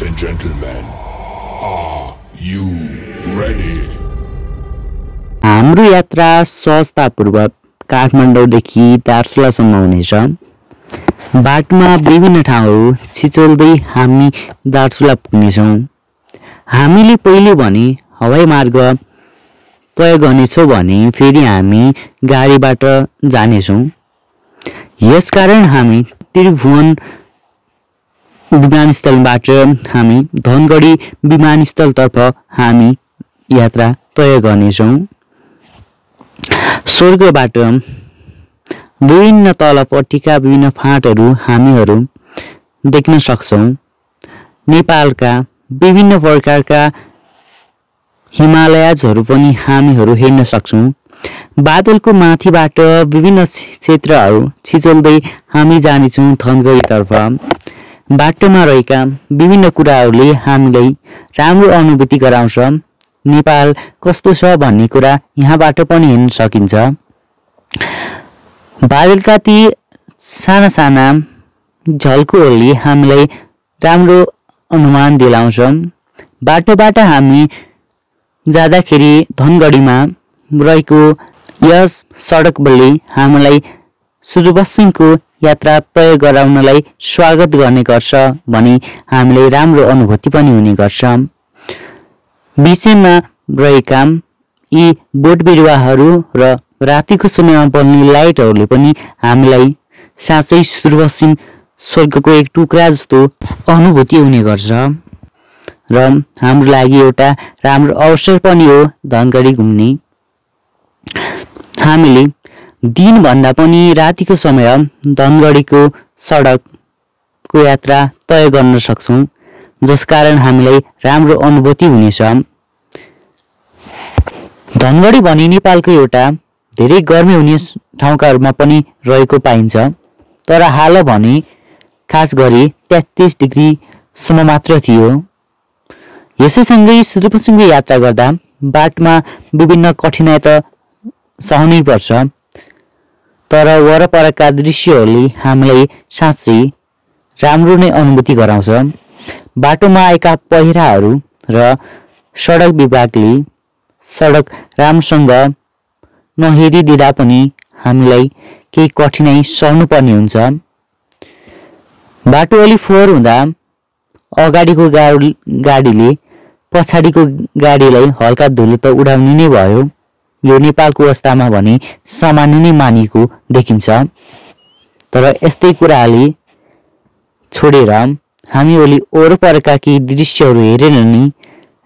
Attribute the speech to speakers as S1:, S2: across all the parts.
S1: Ladies and gentlemen, are you ready?
S2: हाम्रो यात्रा सहजतापूर्वक काठमाडौँदेखि दार्चुलासम्म हुनेछ। बाटोमा विभिन्न ठाउँहरू छिचोल्दै हामी दार्चुला पुग्नेछौँ। हामीले पहिले भने हवाई मार्ग प्रयोग गर्नेछौँ भने फेरि हामी गाडीबाट जानेछौँ। यसकारण हामी त्रिभुवन विमानस्थलबाट हामी धनगढी विमानस्थलतर्फ हामी यात्रा तय गर्नेछौँ। स्वर्गबाट विभिन्न तलपट्टिका विभिन्न फाँटहरू हामीहरू देख्न सक्छौँ। नेपालका विभिन्न प्रकारका हिमालयजहरू पनि हामीहरू हेर्न सक्छौँ। बादलको माथिबाट विभिन्न क्षेत्रहरू छिचोल्दै हामी जानेछौँ धनगढीतर्फ। बाटोमा रहेका विभिन्न कुराहरूले हामीलाई राम्रो अनुभूति गराउँछ। नेपाल कस्तो छ भन्ने कुरा यहाँबाट पनि हेर्न सकिन्छ। बादलका ती साना साना झल्कोहरूले हामीलाई राम्रो अनुमान दिलाउँछ। बाटोबाट हामी जाँदाखेरि धनगढीमा रहेको यस सडकले हामीलाई सुदूरपश्चिमको यात्रा तय गराउनलाई स्वागत गर्ने गर्छ भने हामीलाई राम्रो अनुभूति पनि हुने गर्छ। बिचमा रहेका यी बोट बिरुवाहरू र रातिको समयमा बल्ने लाइटहरूले पनि हामीलाई साँच्चै सुदूरपश्चिम स्वर्गको एक टुक्रा जस्तो अनुभूति हुने गर्छ र हाम्रो लागि एउटा राम्रो अवसर पनि हो धनगढी घुम्ने। हामीले दिनभन्दा पनि रातिको समय धनगढीको सडकको यात्रा तय गर्न सक्छौँ, जसकारण हामीलाई राम्रो अनुभूति हुनेछ। धनगढी भने नेपालको एउटा धेरै गर्मी हुने ठाउँकाहरूमा पनि रहेको पाइन्छ, तर हाल भने खास गरी 33 डिग्रीसम्म मात्र थियो। यसैसँगै सुदूरपश्चिमको यात्रा गर्दा बाटोमा विभिन्न कठिनाइ त सहनै पर्छ, तर वरपरका दृश्यहरूले हामीलाई साँच्चै राम्रो नै अनुभूति गराउँछ। बाटोमा आएका पहिराहरू र सडक विभागले सडक राम्रोसँग नहेरिदिँदा पनि हामीलाई केही कठिनाइ सहनुपर्ने हुन्छ। बाटो अलि फोहोर हुँदा अगाडिको गाडीले पछाडिको गाडीलाई हल्का धुलो त उडाउने नै भयो। यो नेपालको अवस्थामा भने सामान्य नै मानिएको देखिन्छ, तर यस्तै कुराले छोडेर हामी अलि वरपरका केही दृश्यहरू हेरेर नै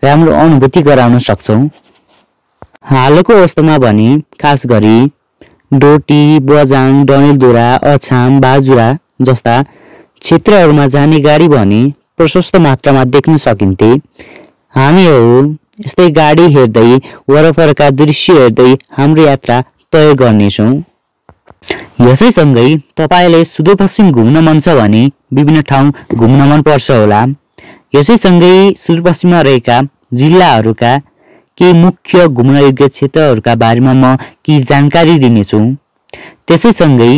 S2: राम्रो अनुभूति गराउन सक्छौँ। हालको अवस्थामा भने खास गरी डोटी, बजाङ, डडेलधुरा, अछाम, बाजुरा जस्ता क्षेत्रहरूमा जाने गाडी भने प्रशस्त मात्रामा देख्न सकिन्थे। हामीहरू यस्तै गाडी हेर्दै वरपरका दृश्य हेर्दै हाम्रो यात्रा तय गर्नेछौँ। यसैसँगै तपाईँलाई सुदूरपश्चिम घुम्न मन छ भने विभिन्न ठाउँ घुम्न मन पर्छ होला। यसैसँगै सुदूरपश्चिममा रहेका जिल्लाहरूका केही मुख्य घुम्न योग्य क्षेत्रहरूका बारेमा म केही जानकारी दिनेछु। त्यसैसँगै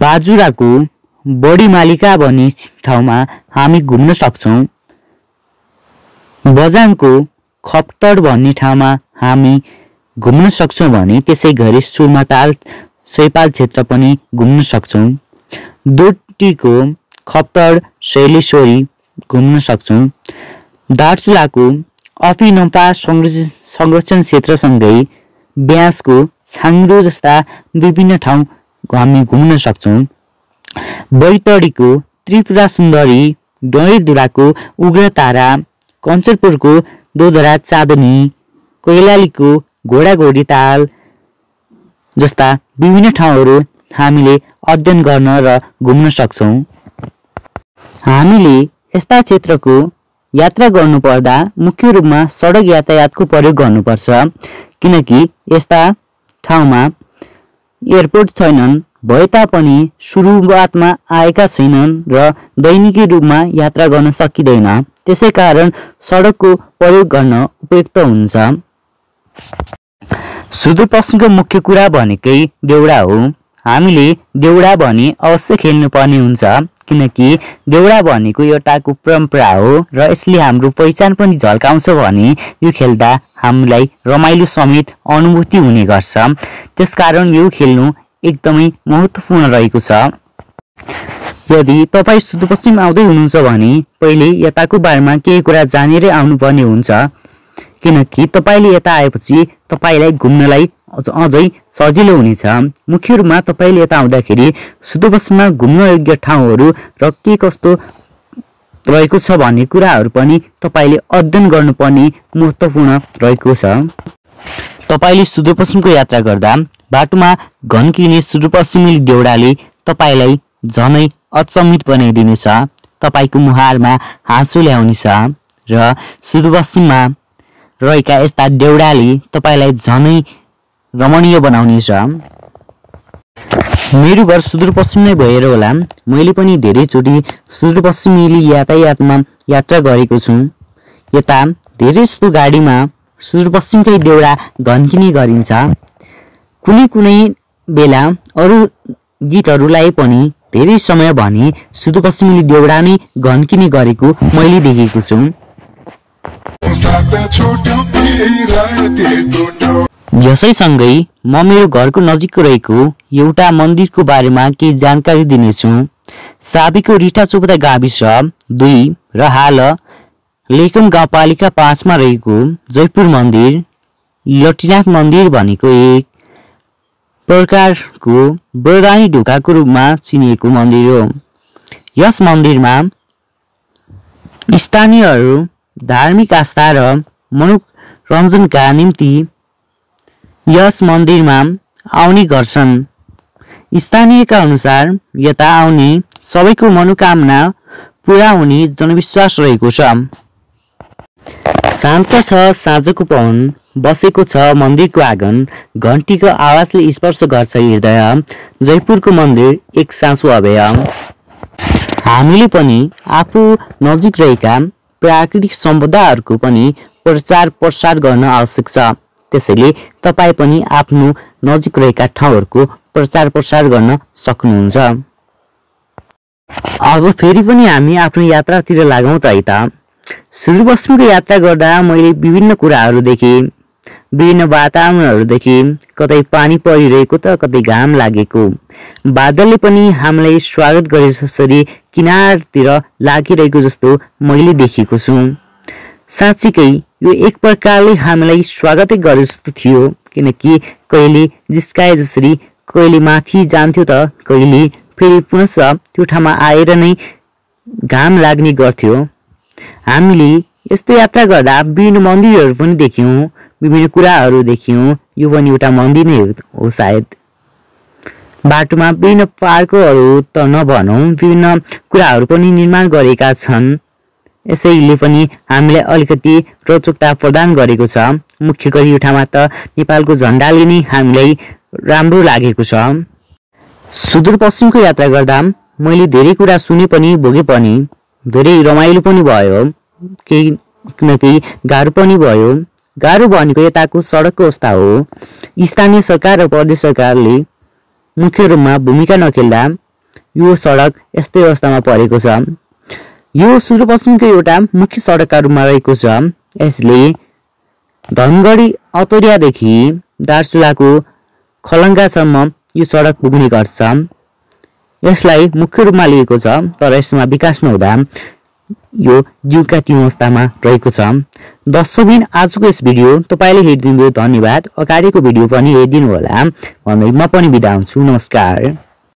S2: बाजुराको बडीमालिका भन्ने ठाउँमा हामी घुम्न सक्छौँ। बजाङको खप्तड भन्ने ठाउँमा हामी घुम्न सक्छौँ भने त्यसै गरी सुर्माताल सैपाल क्षेत्र पनि घुम्न सक्छौँ। डोटीको खप्तड शैलेश्वरी घुम्न सक्छौँ। दार्चुलाको अफिनम्फा संरक्षण क्षेत्रसँगै ब्यासको छाङ्ग्रो जस्ता विभिन्न ठाउँ हामी घुम्न सक्छौँ। बैतडीको त्रिपुरा सुन्दरी, डडेलधुराको उग्रतारा, कञ्चनपुरको दोधरा चाँदनी, कैलालीको घोडाघोडी ताल जस्ता विभिन्न ठाउँहरू हामीले अध्ययन गर्न र घुम्न सक्छौँ। हामीले यस्ता क्षेत्रको यात्रा गर्नुपर्दा मुख्य रूपमा सडक यातायातको प्रयोग गर्नुपर्छ, किनकि यस्ता ठाउँमा एयरपोर्ट छैनन्, भए तापनि सुरुवातमा आएका छैनन् र दैनिकी रूपमा यात्रा गर्न सकिँदैन। त्यसै कारण सडकको प्रयोग गर्न उपयुक्त हुन्छ। सुदूरपश्चिमको मुख्य कुरा भनेकै देउडा हो। हामीले देउडा भने अवश्य खेल्नुपर्ने हुन्छ, किनकि देउडा भनेको एउटाको परम्परा हो र यसले हाम्रो पहिचान पनि झल्काउँछ भने यो खेल्दा हामीलाई रमाइलो समेत अनुभूति हुने गर्छ। त्यसकारण यो खेल्नु एकदमै महत्त्वपूर्ण रहेको छ। यदि तपाईँ सुदूरपश्चिम आउँदै हुनुहुन्छ भने पहिले यताको बारेमा केही कुरा जानेरै आउनुपर्ने हुन्छ, किनकि तपाईँले यता आएपछि तपाईँलाई घुम्नलाई अझै सजिलो हुनेछ। मुख्य रूपमा तपाईँले यता आउँदाखेरि सुदूरपश्चिममा घुम्न योग्य ठाउँहरू र के कस्तो रहेको छ भन्ने कुराहरू पनि तपाईँले अध्ययन गर्नुपर्ने महत्त्वपूर्ण रहेको छ। तपाईँले सुदूरपश्चिमको यात्रा गर्दा बाटोमा घन्किने सुदूरपश्चिमेली देउडाले तपाईँलाई झनै अचम्मित बनाइदिनेछ, तपाईँको मुहारमा हाँसो ल्याउनेछ र सुदूरपश्चिममा रहेका यस्ता देउडाले तपाईँलाई झनै रमणीय बनाउनेछ। मेरो घर सुदूरपश्चिम नै भएर होला मैले पनि धेरैचोटि सुदूरपश्चिमेली यातायातमा यात्रा गरेको छु। यता धेरै जस्तो गाडीमा सुदूरपश्चिमकै देउडा घन्किने गरिन्छ। कुनै कुनै बेला अरू गीतहरूलाई पनि धेरै समय भने सुदूरपश्चिमेली देउडा नै घन्किने गरेको मैले देखेको छु। यसैसँगै म मेरो घरको नजिक रहेको एउटा मन्दिरको बारेमा केही जानकारी दिनेछु। साबीको रिठा चोपडा गाविस 2 र हाल लेकम गाउँपालिका 5 मा रहेको जयपुर मन्दिर लट्टीनाथ मन्दिर भनेको एक प्रकारको वरदानी ढोकाको रूपमा चिनिएको मन्दिर हो। यस मन्दिरमा स्थानीयहरू धार्मिक आस्था र मनोरञ्जनका निम्ति यस मन्दिरमा आउने गर्छन्। स्थानीयका अनुसार यता आउने सबैको मनोकामना पूरा हुने जनविश्वास रहेको छ। शान्त छ साँझको पवन, बसेको छ मन्दिरको आँगन, घन्टीको आवाजले स्पर्श गर्छ हृदय, जयपुरको मन्दिर एक साँचो अभय। हामीले पनि आफू नजिक रहेका प्राकृतिक सम्पदाहरूको पनि प्रचार प्रसार गर्न आवश्यक छ। त्यसैले तपाईँ पनि आफ्नो नजिक रहेका ठाउँहरूको प्रचार प्रसार गर्न सक्नुहुन्छ। आज फेरि पनि हामी आफ्नो यात्रातिर लागौँ त है त। सुदूरपश्चिमको यात्रा गर्दा मैले विभिन्न कुराहरू देखेँ, विभिन्न वातावरणहरू देखेँ। कतै पानी परिरहेको त कतै घाम लागेको। बादलले पनि हामीलाई स्वागत गरे जसरी किनारतिर लागिरहेको जस्तो मैले देखेको छु। साँच्चीकै यो एक प्रकारले हामीलाई स्वागतै गरे जस्तो थियो, किनकि कहिले जिस्काए जसरी कहिले माथि जान्थ्यो त कहिले फेरि पुनः त्यो ठाउँमा आएर नै घाम लाग्ने गर्थ्यो। हामीले यस्तो यात्रा गर्दा विभिन्न मन्दिरहरू पनि देख्यौँ, विभिन्न कुराहरू देख्यौँ। यो पनि एउटा मन्दिर नै हो सायद। बाटोमा विभिन्न पार्कहरू त नभनौँ, विभिन्न कुराहरू पनि निर्माण गरेका छन्। यसैले पनि हामीलाई अलिकति रोचकता प्रदान गरेको छ। मुख्य गरी यो ठाउँमा त नेपालको झन्डाले नै हामीलाई राम्रो लागेको छ। सुदूरपश्चिमको यात्रा गर्दा मैले धेरै कुरा सुने पनि भोगे पनि, धेरै रमाइलो पनि भयो, केही न केही गाह्रो पनि भयो। गाह्रो भनेको यताको सडकको अवस्था हो। स्थानीय सरकार र प्रदेश सरकारले मुख्य रूपमा भूमिका नखेल्दा यो सडक यस्तै अवस्थामा परेको छ। यो सुदूरपश्चिमको एउटा मुख्य सडकका रूपमा रहेको छ। यसले धनगढी अतरियादेखि दार्चुलाको खलङ्गासम्म यो सडक पुग्ने गर्छ। यसलाई मुख्य रूपमा लिएको छ, तर यसमा विकास नहुँदा यो जीवका त्यो अवस्थामा रहेको छ। दर्शकबिन आजको यस भिडियो तपाईँले हेरिदिनुभयो, धन्यवाद। अगाडिको भिडियो पनि हेरिदिनु होला भन्दै म पनि बिदा हुन्छु। नमस्कार।